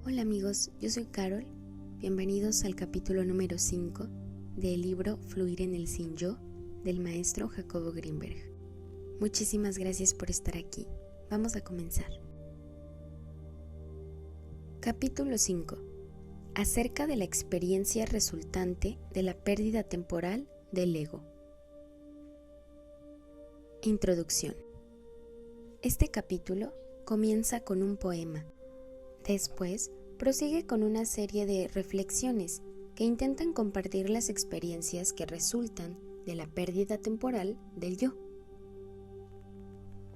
Hola amigos, yo soy Carol. Bienvenidos al capítulo número 5 del libro Fluir en el Sin Yo del maestro Jacobo Greenberg. Muchísimas gracias por estar aquí. Vamos a comenzar. Capítulo 5. Acerca de la experiencia resultante de la pérdida temporal del ego. Introducción. Este capítulo comienza con un poema. Después, prosigue con una serie de reflexiones que intentan compartir las experiencias que resultan de la pérdida temporal del yo.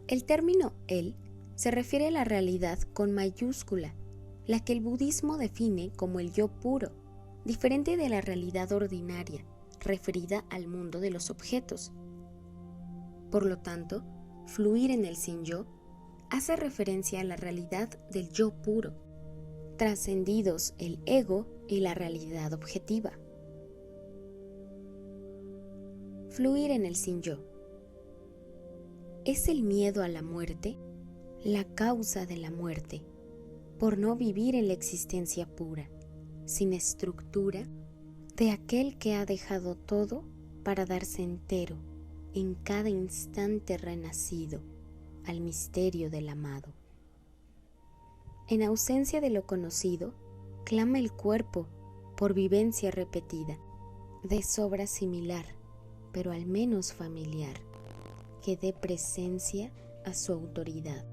El término él se refiere a la realidad con mayúscula, la que el budismo define como el yo puro, diferente de la realidad ordinaria, referida al mundo de los objetos. Por lo tanto, fluir en el sin yo hace referencia a la realidad del yo puro, trascendidos el ego y la realidad objetiva. Fluir en el sin yo. ¿Es el miedo a la muerte la causa de la muerte, por no vivir en la existencia pura, sin estructura, de aquel que ha dejado todo para darse entero, en cada instante renacido, al misterio del amado? En ausencia de lo conocido, clama el cuerpo por vivencia repetida, de sobra similar, pero al menos familiar, que dé presencia a su autoridad.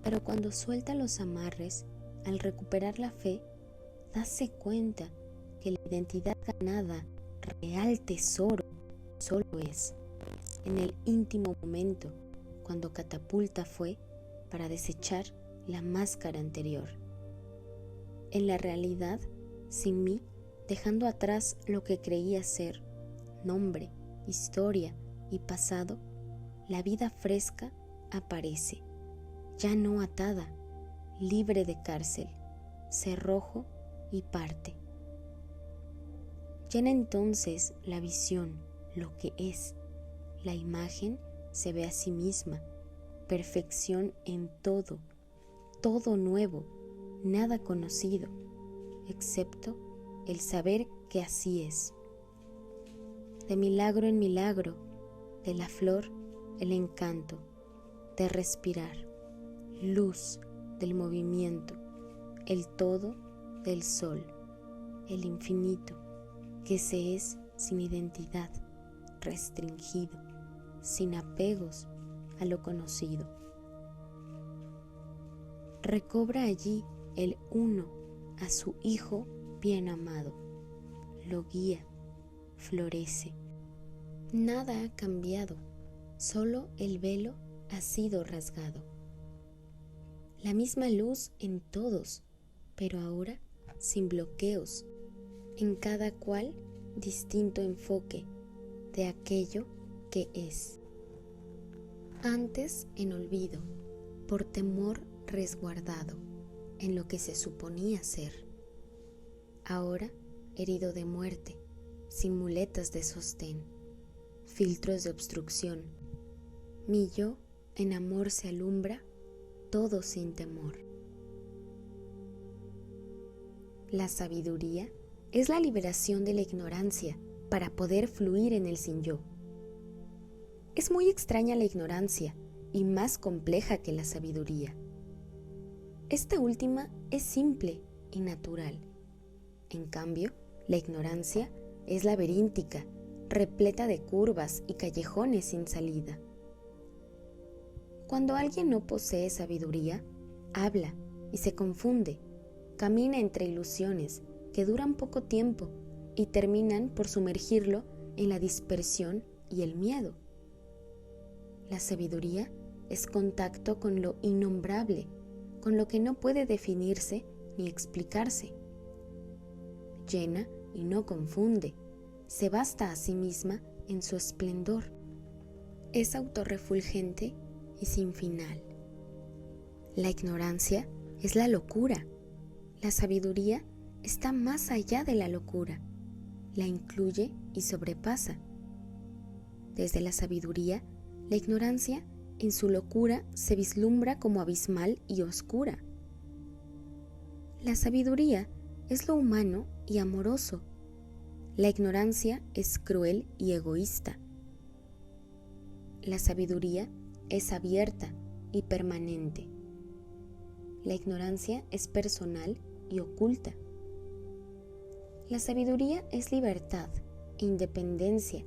Pero cuando suelta los amarres, al recuperar la fe, dase cuenta que la identidad ganada, real tesoro, solo es, en el íntimo momento, cuando catapulta fue para desechar la máscara anterior. En la realidad, sin mí, dejando atrás lo que creía ser, nombre, historia y pasado, la vida fresca aparece, ya no atada, libre de cárcel, cerrojo y parte. Llena entonces la visión lo que es, la imagen se ve a sí misma, perfección en todo, todo nuevo, nada conocido, excepto el saber que así es. De milagro en milagro, de la flor el encanto, de respirar, luz del movimiento, el todo del sol, el infinito, que se es sin identidad, restringido, sin apegos a lo conocido. Recobra allí el uno a su hijo bien amado, lo guía, florece. Nada ha cambiado, solo el velo ha sido rasgado. La misma luz en todos, pero ahora sin bloqueos, en cada cual distinto enfoque de aquello que es. Antes en olvido, por temor resguardado en lo que se suponía ser. Ahora herido de muerte, sin muletas de sostén, filtros de obstrucción. Mi yo en amor se alumbra, todo sin temor. La sabiduría es la liberación de la ignorancia para poder fluir en el sin yo. Es muy extraña la ignorancia y más compleja que la sabiduría. Esta última es simple y natural. En cambio, la ignorancia es laberíntica, repleta de curvas y callejones sin salida. Cuando alguien no posee sabiduría, habla y se confunde, camina entre ilusiones que duran poco tiempo y terminan por sumergirlo en la dispersión y el miedo. La sabiduría es contacto con lo innombrable, con lo que no puede definirse ni explicarse. Llena y no confunde, se basta a sí misma en su esplendor. Es autorrefulgente y sin final. La ignorancia es la locura. La sabiduría está más allá de la locura, la incluye y sobrepasa. Desde la sabiduría, la ignorancia en su locura se vislumbra como abismal y oscura. La sabiduría es lo humano y amoroso. La ignorancia es cruel y egoísta. La sabiduría es abierta y permanente. La ignorancia es personal y oculta. La sabiduría es libertad e independencia.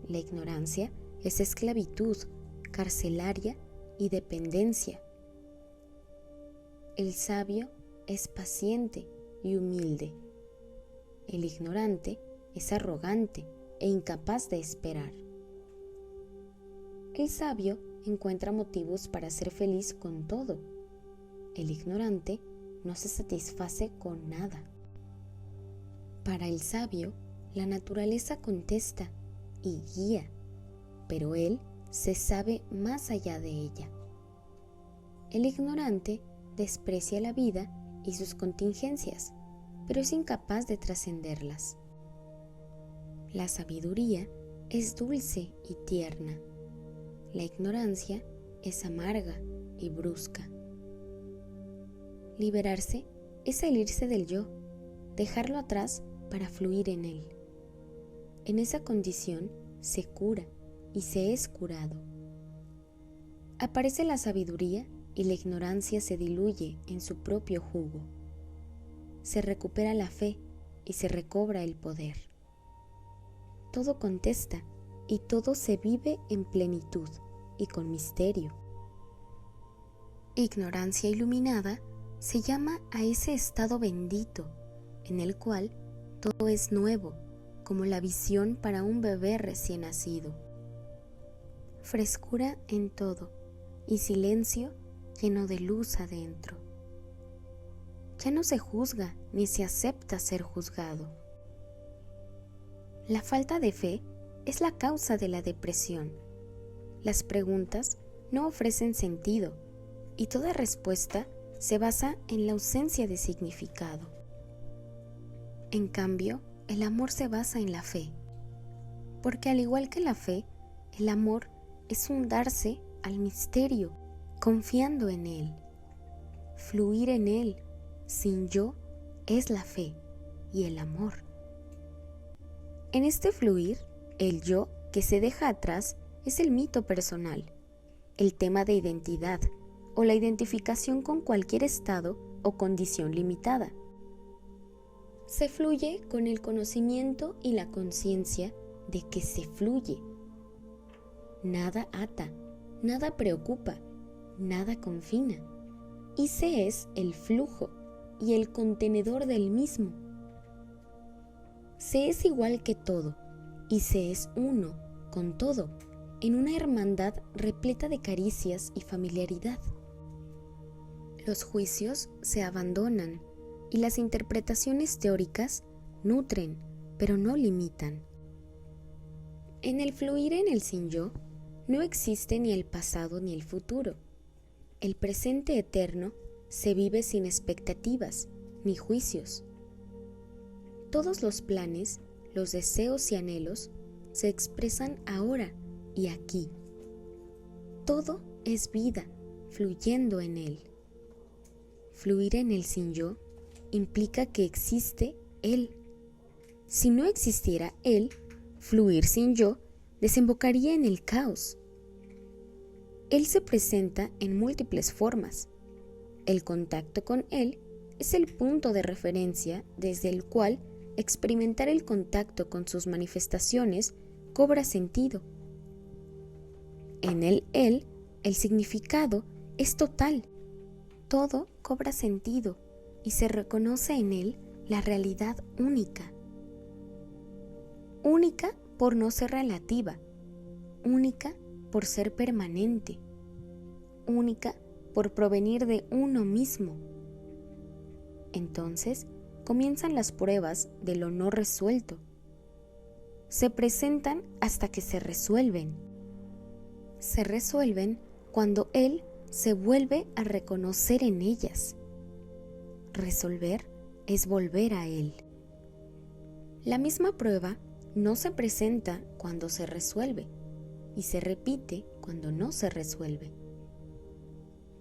La ignorancia es esclavitud, carcelaria y dependencia. El sabio es paciente y humilde. El ignorante es arrogante e incapaz de esperar. El sabio encuentra motivos para ser feliz con todo. El ignorante no se satisface con nada. Para el sabio, la naturaleza contesta y guía, pero él se sabe más allá de ella. El ignorante desprecia la vida y sus contingencias, pero es incapaz de trascenderlas. La sabiduría es dulce y tierna. La ignorancia es amarga y brusca. Liberarse es salirse del yo, dejarlo atrás para fluir en él. En esa condición se cura y se es curado. Aparece la sabiduría y la ignorancia se diluye en su propio jugo. Se recupera la fe y se recobra el poder. Todo contesta y todo se vive en plenitud y con misterio. Ignorancia iluminada se llama a ese estado bendito en el cual todo es nuevo, como la visión para un bebé recién nacido. Frescura en todo y silencio lleno de luz adentro. Ya no se juzga ni se acepta ser juzgado. La falta de fe es la causa de la depresión. Las preguntas no ofrecen sentido y toda respuesta se basa en la ausencia de significado. En cambio, el amor se basa en la fe, porque al igual que la fe, el amor es un darse al misterio, confiando en él. Fluir en él, sin yo, es la fe y el amor. En este fluir, el yo que se deja atrás es el mito personal, el tema de identidad o la identificación con cualquier estado o condición limitada. Se fluye con el conocimiento y la conciencia de que se fluye. Nada ata, nada preocupa, nada confina, y se es el flujo y el contenedor del mismo. Se es igual que todo, y se es uno con todo, en una hermandad repleta de caricias y familiaridad. Los juicios se abandonan y las interpretaciones teóricas nutren, pero no limitan. En el fluir en el sin yo, no existe ni el pasado ni el futuro. El presente eterno se vive sin expectativas ni juicios. Todos los planes, los deseos y anhelos se expresan ahora y aquí. Todo es vida, fluyendo en él. Fluir en el sin yo implica que existe él. Si no existiera él, fluir sin yo desembocaría en el caos. Él se presenta en múltiples formas. El contacto con él es el punto de referencia desde el cual experimentar el contacto con sus manifestaciones cobra sentido. En el significado es total. Todo cobra sentido y se reconoce en él la realidad única. Única por no ser relativa, única por ser permanente, única por provenir de uno mismo. Entonces comienzan las pruebas de lo no resuelto. Se presentan hasta que se resuelven. Se resuelven cuando él se vuelve a reconocer en ellas. Resolver es volver a él. La misma prueba no se presenta cuando se resuelve y se repite cuando no se resuelve.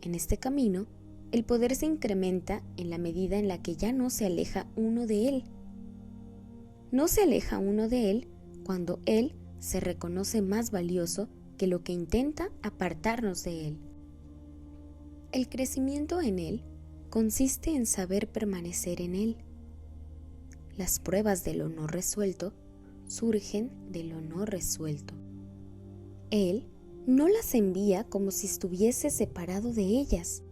En este camino, El poder se incrementa en la medida en la que ya no se aleja uno de él. No se aleja uno de él cuando él se reconoce más valioso que lo que intenta apartarnos de él. El crecimiento en él consiste en saber permanecer en él. Las pruebas de lo no resuelto surgen de lo no resuelto. Él no las envía como si estuviese separado de ellas.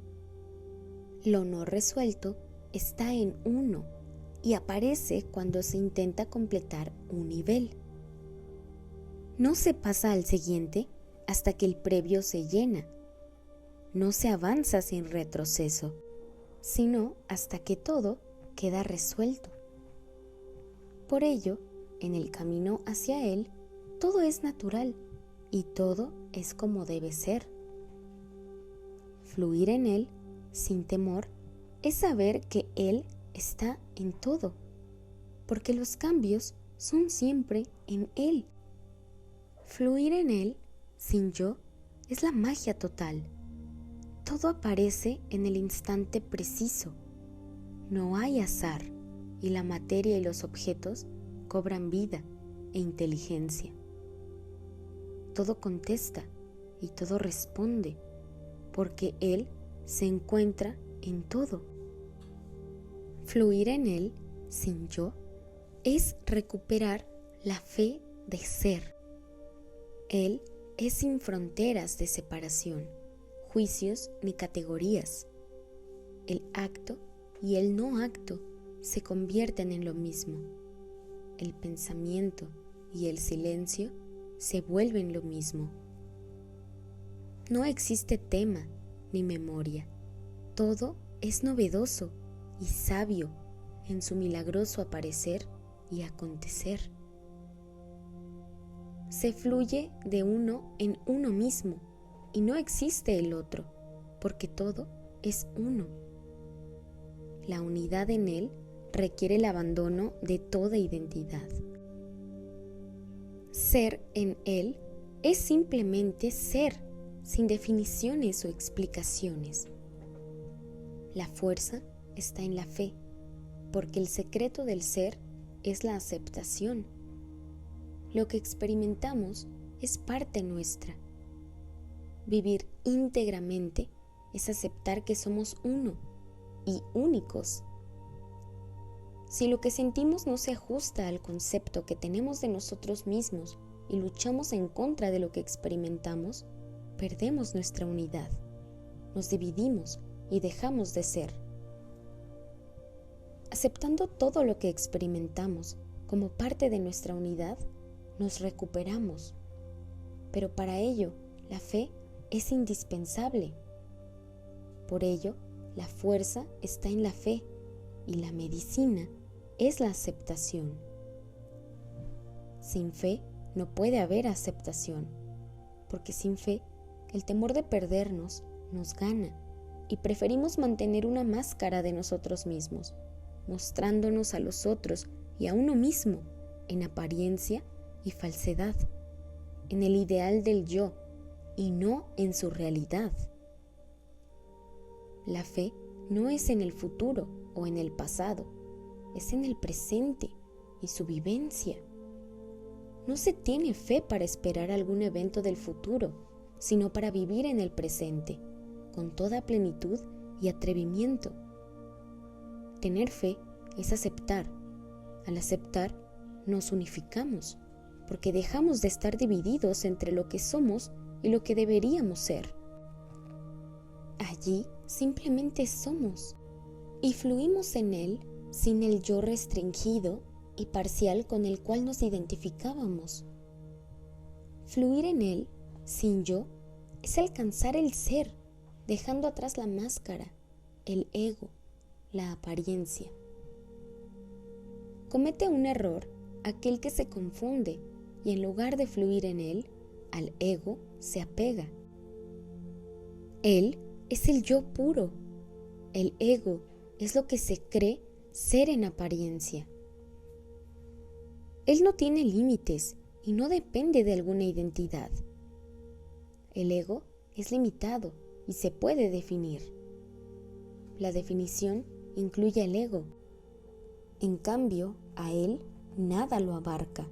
Lo no resuelto está en uno y aparece cuando se intenta completar un nivel. No se pasa al siguiente hasta que el previo se llena. No se avanza sin retroceso, sino hasta que todo queda resuelto. Por ello, en el camino hacia él, todo es natural y todo es como debe ser. Fluir en él, sin temor, es saber que él está en todo, porque los cambios son siempre en él. Fluir en él, sin yo, es la magia total. Todo aparece en el instante preciso. No hay azar y la materia y los objetos cobran vida e inteligencia. Todo contesta y todo responde, porque él se encuentra en todo. Fluir en él, sin yo, es recuperar la fe de ser. Él es sin fronteras de separación, juicios ni categorías. El acto y el no acto se convierten en lo mismo. El pensamiento y el silencio se vuelven lo mismo. No existe tema ni memoria. Todo es novedoso y sabio en su milagroso aparecer y acontecer. Se fluye de uno en uno mismo y no existe el otro, porque todo es uno. La unidad en él requiere el abandono de toda identidad. Ser en él es simplemente ser, sin definiciones o explicaciones. La fuerza está en la fe, porque el secreto del ser es la aceptación. Lo que experimentamos es parte nuestra. Vivir íntegramente es aceptar que somos uno y únicos. Si lo que sentimos no se ajusta al concepto que tenemos de nosotros mismos y luchamos en contra de lo que experimentamos, perdemos nuestra unidad, nos dividimos y dejamos de ser. Aceptando todo lo que experimentamos como parte de nuestra unidad, nos recuperamos. Pero para ello, la fe es indispensable. Por ello, la fuerza está en la fe y la medicina es la aceptación. Sin fe no puede haber aceptación, porque sin fe el temor de perdernos nos gana y preferimos mantener una máscara de nosotros mismos, mostrándonos a los otros y a uno mismo en apariencia y falsedad, en el ideal del yo y no en su realidad. La fe no es en el futuro o en el pasado, es en el presente y su vivencia. No se tiene fe para esperar algún evento del futuro, sino para vivir en el presente, con toda plenitud y atrevimiento. Tener fe es aceptar. Al aceptar, nos unificamos, porque dejamos de estar divididos entre lo que somos y lo que deberíamos ser. Allí simplemente somos y fluimos en él sin el yo restringido y parcial con el cual nos identificábamos. Fluir en él, sin yo, es alcanzar el ser, dejando atrás la máscara, el ego, la apariencia. Comete un error aquel que se confunde y en lugar de fluir en él, al ego se apega. Él es el yo puro. El ego es lo que se cree ser en apariencia. Él no tiene límites y no depende de alguna identidad. El ego es limitado y se puede definir. la definición incluye el ego. En cambio, a él nada lo abarca,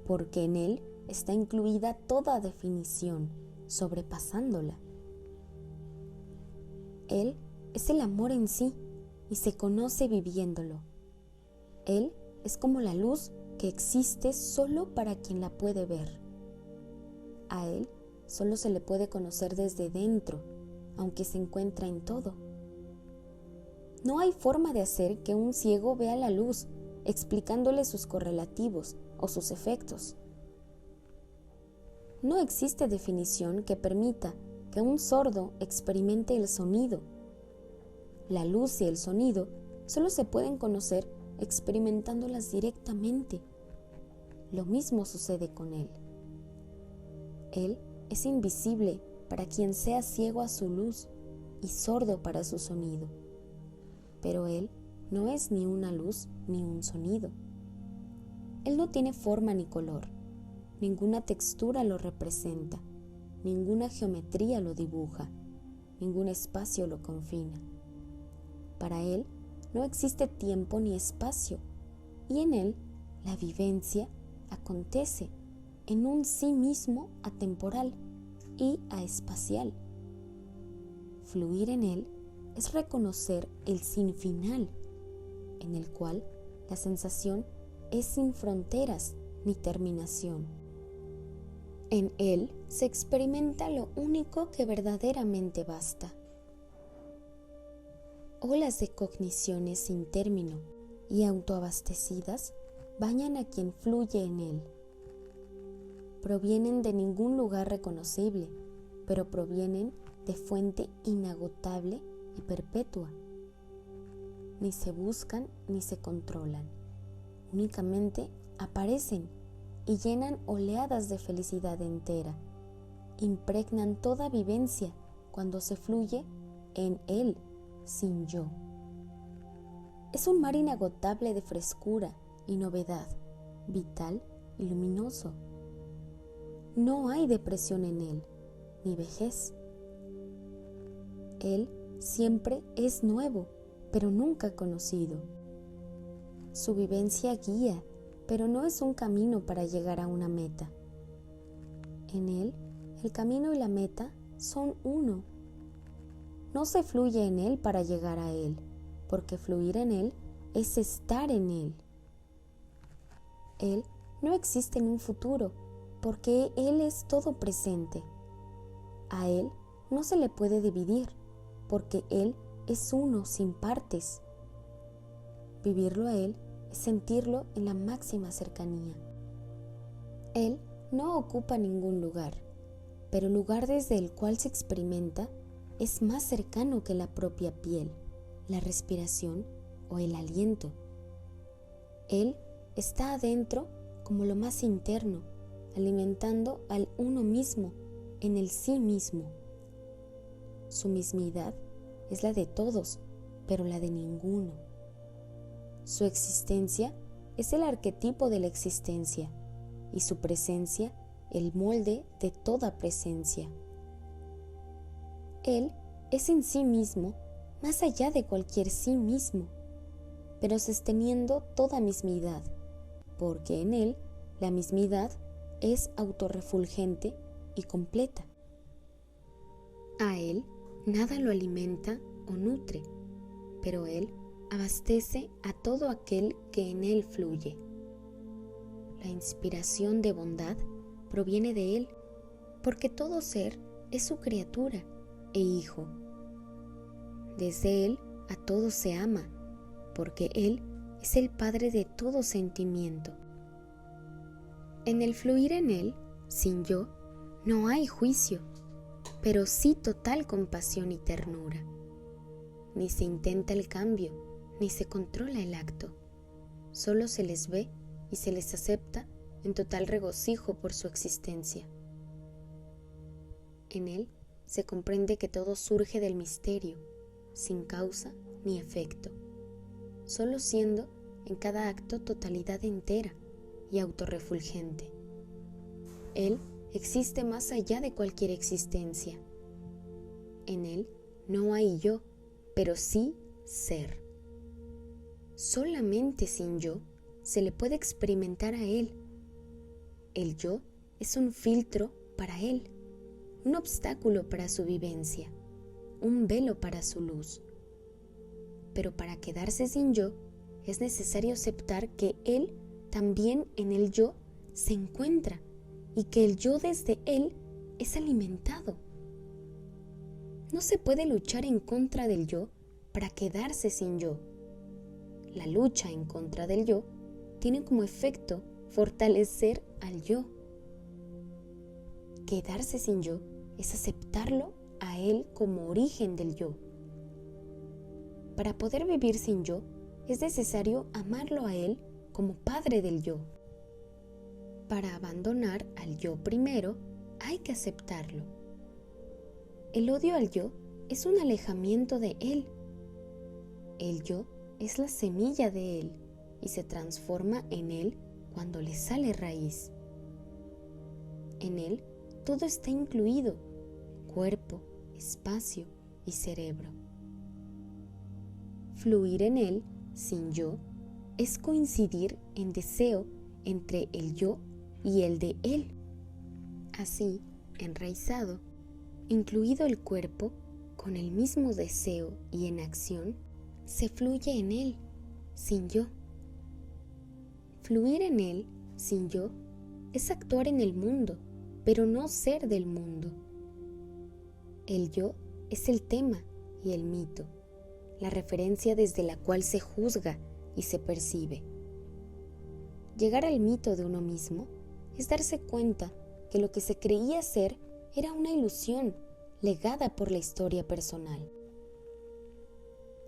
porque en él está incluida toda definición, sobrepasándola. Él es el amor en sí y se conoce viviéndolo. Él es como la luz que existe solo para quien la puede ver. A él solo se le puede conocer desde dentro, aunque se encuentra en todo. No hay forma de hacer que un ciego vea la luz, explicándole sus correlativos o sus efectos. No existe definición que permita que un sordo experimente el sonido. La luz y el sonido solo se pueden conocer experimentándolas directamente. Lo mismo sucede con él. Él es invisible para quien sea ciego a su luz y sordo para su sonido. Pero él no es ni una luz ni un sonido. Él no tiene forma ni color, ninguna textura lo representa, ninguna geometría lo dibuja, ningún espacio lo confina. Para él no existe tiempo ni espacio, y en él la vivencia acontece en un sí mismo atemporal y aespacial. Fluir en él es reconocer el sin final, en el cual la sensación es sin fronteras ni terminación. En él se experimenta lo único que verdaderamente basta. Olas de cogniciones sin término y autoabastecidas bañan a quien fluye en él. Provienen de ningún lugar reconocible, pero provienen de fuente inagotable y perpetua. Ni se buscan ni se controlan, únicamente aparecen y llenan oleadas de felicidad entera, impregnan toda vivencia cuando se fluye en él sin yo. Es un mar inagotable de frescura y novedad, vital y luminoso. No hay depresión en él, ni vejez. Él siempre es nuevo, pero nunca conocido. Su vivencia guía, pero no es un camino para llegar a una meta. En él, el camino y la meta son uno. No se fluye en él para llegar a él, porque fluir en él es estar en él. Él no existe en un futuro, porque él es todo presente. A él no se le puede dividir, porque él es uno sin partes. Vivirlo a él es sentirlo en la máxima cercanía. Él no ocupa ningún lugar, pero el lugar desde el cual se experimenta es más cercano que la propia piel, la respiración o el aliento. Él está adentro como lo más interno, alimentando al uno mismo en el sí mismo. Su mismidad es la de todos, pero la de ninguno. Su existencia es el arquetipo de la existencia y su presencia el molde de toda presencia. Él es en sí mismo más allá de cualquier sí mismo, pero sosteniendo toda mismidad, porque en él la mismidad es autorrefulgente y completa. A él nada lo alimenta o nutre, pero él abastece a todo aquel que en él fluye. La inspiración de bondad proviene de él, porque todo ser es su criatura e hijo. Desde él a todo se ama, porque él es el padre de todo sentimiento. En el fluir en él, sin yo, no hay juicio, pero sí total compasión y ternura. Ni se intenta el cambio, ni se controla el acto. Solo se les ve y se les acepta en total regocijo por su existencia. En él se comprende que todo surge del misterio, sin causa ni efecto, solo siendo en cada acto totalidad entera y autorrefulgente. Él existe más allá de cualquier existencia. En él no hay yo, pero sí ser. Solamente sin yo se le puede experimentar a él. El yo es un filtro para él, un obstáculo para su vivencia, un velo para su luz. Pero para quedarse sin yo, es necesario aceptar que él también en el yo se encuentra y que el yo desde él es alimentado. No se puede luchar en contra del yo para quedarse sin yo. La lucha en contra del yo tiene como efecto fortalecer al yo. Quedarse sin yo es aceptarlo a él como origen del yo. Para poder vivir sin yo, es necesario amarlo a él como padre del yo. Para abandonar al yo primero, hay que aceptarlo. El odio al yo es un alejamiento de él. El yo es la semilla de él y se transforma en él cuando le sale raíz. En él todo está incluido: cuerpo, espacio y cerebro. Fluir en él, sin yo, es coincidir en deseo entre el yo y el de él. Así, enraizado, incluido el cuerpo, con el mismo deseo y en acción, se fluye en él, sin yo. Fluir en él, sin yo, es actuar en el mundo, pero no ser del mundo. El yo es el tema y el mito, la referencia desde la cual se juzga y se percibe. Llegar al mito de uno mismo es darse cuenta que lo que se creía ser era una ilusión legada por la historia personal.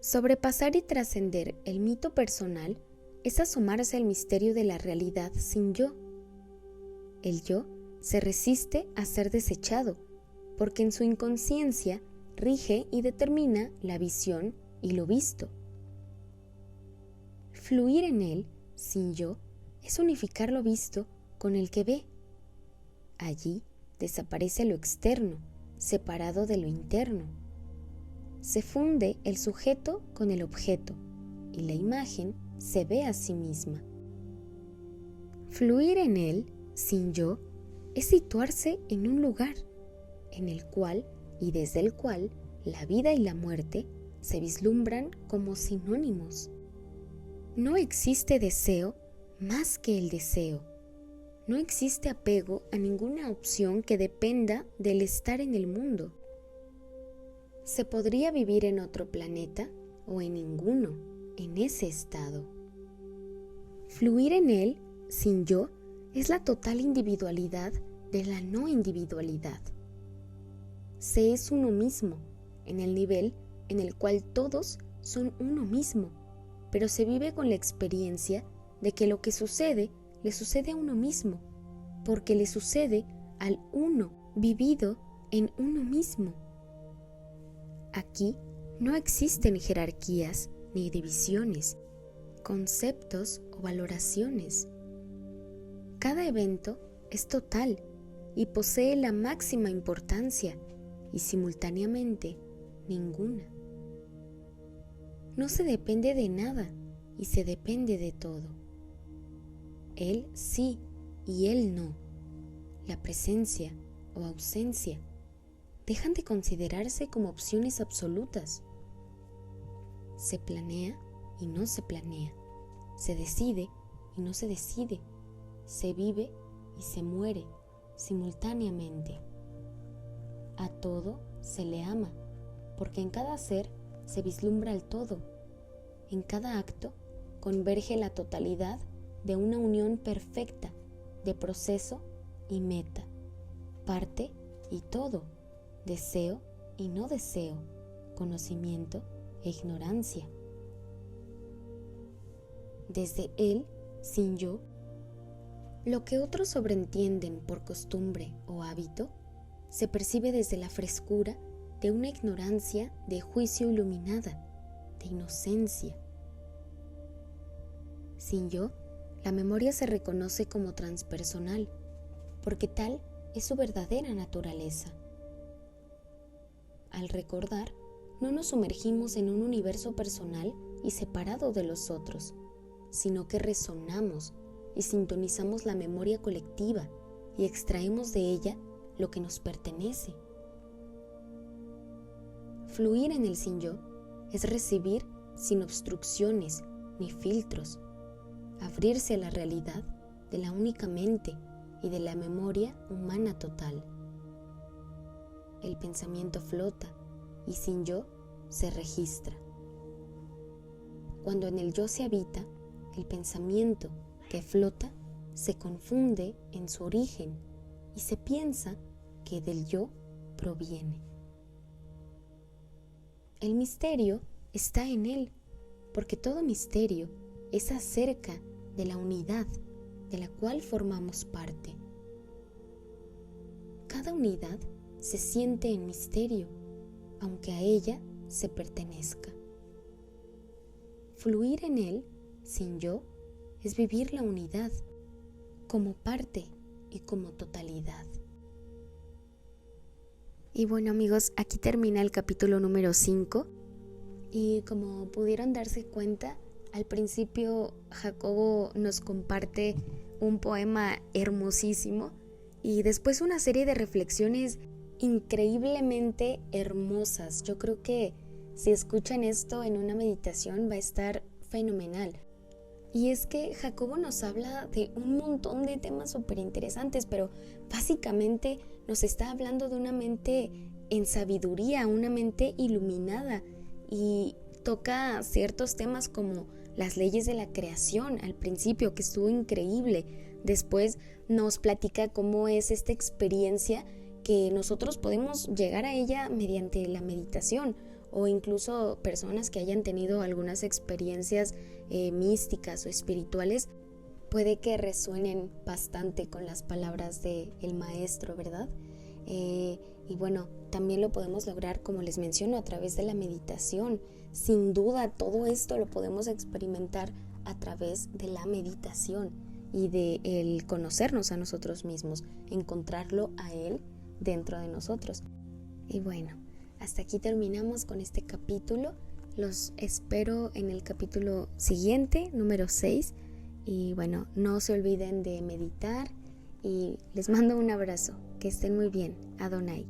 Sobrepasar y trascender el mito personal es asomarse al misterio de la realidad sin yo. El yo se resiste a ser desechado, porque en su inconsciencia rige y determina la visión y lo visto. Fluir en él, sin yo, es unificar lo visto con el que ve. Allí desaparece lo externo, separado de lo interno. Se funde el sujeto con el objeto y la imagen se ve a sí misma. Fluir en él, sin yo, es situarse en un lugar en el cual y desde el cual la vida y la muerte se vislumbran como sinónimos. No existe deseo más que el deseo. No existe apego a ninguna opción que dependa del estar en el mundo. Se podría vivir en otro planeta o en ninguno, en ese estado. Fluir en él, sin yo, es la total individualidad de la no individualidad. Se es uno mismo, en el nivel en el cual todos son uno mismo, pero se vive con la experiencia de que lo que sucede le sucede a uno mismo, porque le sucede al uno vivido en uno mismo. Aquí no existen jerarquías ni divisiones, conceptos o valoraciones. Cada evento es total y posee la máxima importancia y simultáneamente ninguna. No se depende de nada y se depende de todo. Él sí y él no. La presencia o ausencia dejan de considerarse como opciones absolutas. Se planea y no se planea. Se decide y no se decide. Se vive y se muere simultáneamente. A todo se le ama, porque en cada ser se vislumbra el todo. En cada acto converge la totalidad de una unión perfecta de proceso y meta, parte y todo, deseo y no deseo, conocimiento e ignorancia. Desde él, sin yo, lo que otros sobreentienden por costumbre o hábito, se percibe desde la frescura de una ignorancia de juicio iluminada, de inocencia. Sin yo, la memoria se reconoce como transpersonal, porque tal es su verdadera naturaleza. Al recordar, no nos sumergimos en un universo personal y separado de los otros, sino que resonamos y sintonizamos la memoria colectiva y extraemos de ella lo que nos pertenece. Fluir en el Sin Yo es recibir sin obstrucciones ni filtros, abrirse a la realidad de la única mente y de la memoria humana total. El pensamiento flota y Sin Yo se registra. Cuando en el Yo se habita, el pensamiento que flota se confunde en su origen y se piensa que del Yo proviene. El misterio está en él, porque todo misterio es acerca de la unidad de la cual formamos parte. Cada unidad se siente en misterio, aunque a ella se pertenezca. Fluir en él, Sin Yo, es vivir la unidad como parte y como totalidad. Y bueno, amigos, aquí termina el capítulo número 5 y como pudieron darse cuenta, al principio Jacobo nos comparte un poema hermosísimo y después una serie de reflexiones increíblemente hermosas. Yo creo que si escuchan esto en una meditación va a estar fenomenal. Y es que Jacobo nos habla de un montón de temas súper interesantes, pero básicamente nos está hablando de una mente en sabiduría, una mente iluminada, y toca ciertos temas como las leyes de la creación al principio, que estuvo increíble. Después nos platica cómo es esta experiencia que nosotros podemos llegar a ella mediante la meditación, o incluso personas que hayan tenido algunas experiencias místicas o espirituales, puede que resuenen bastante con las palabras del maestro, ¿verdad? Y bueno, también lo podemos lograr, como les menciono, a través de la meditación. Sin duda, todo esto lo podemos experimentar a través de la meditación y de el conocernos a nosotros mismos, encontrarlo a Él dentro de nosotros. Y bueno, hasta aquí terminamos con este capítulo. Los espero en el capítulo siguiente, número 6. Y bueno, no se olviden de meditar y les mando un abrazo. Que estén muy bien. Adonai.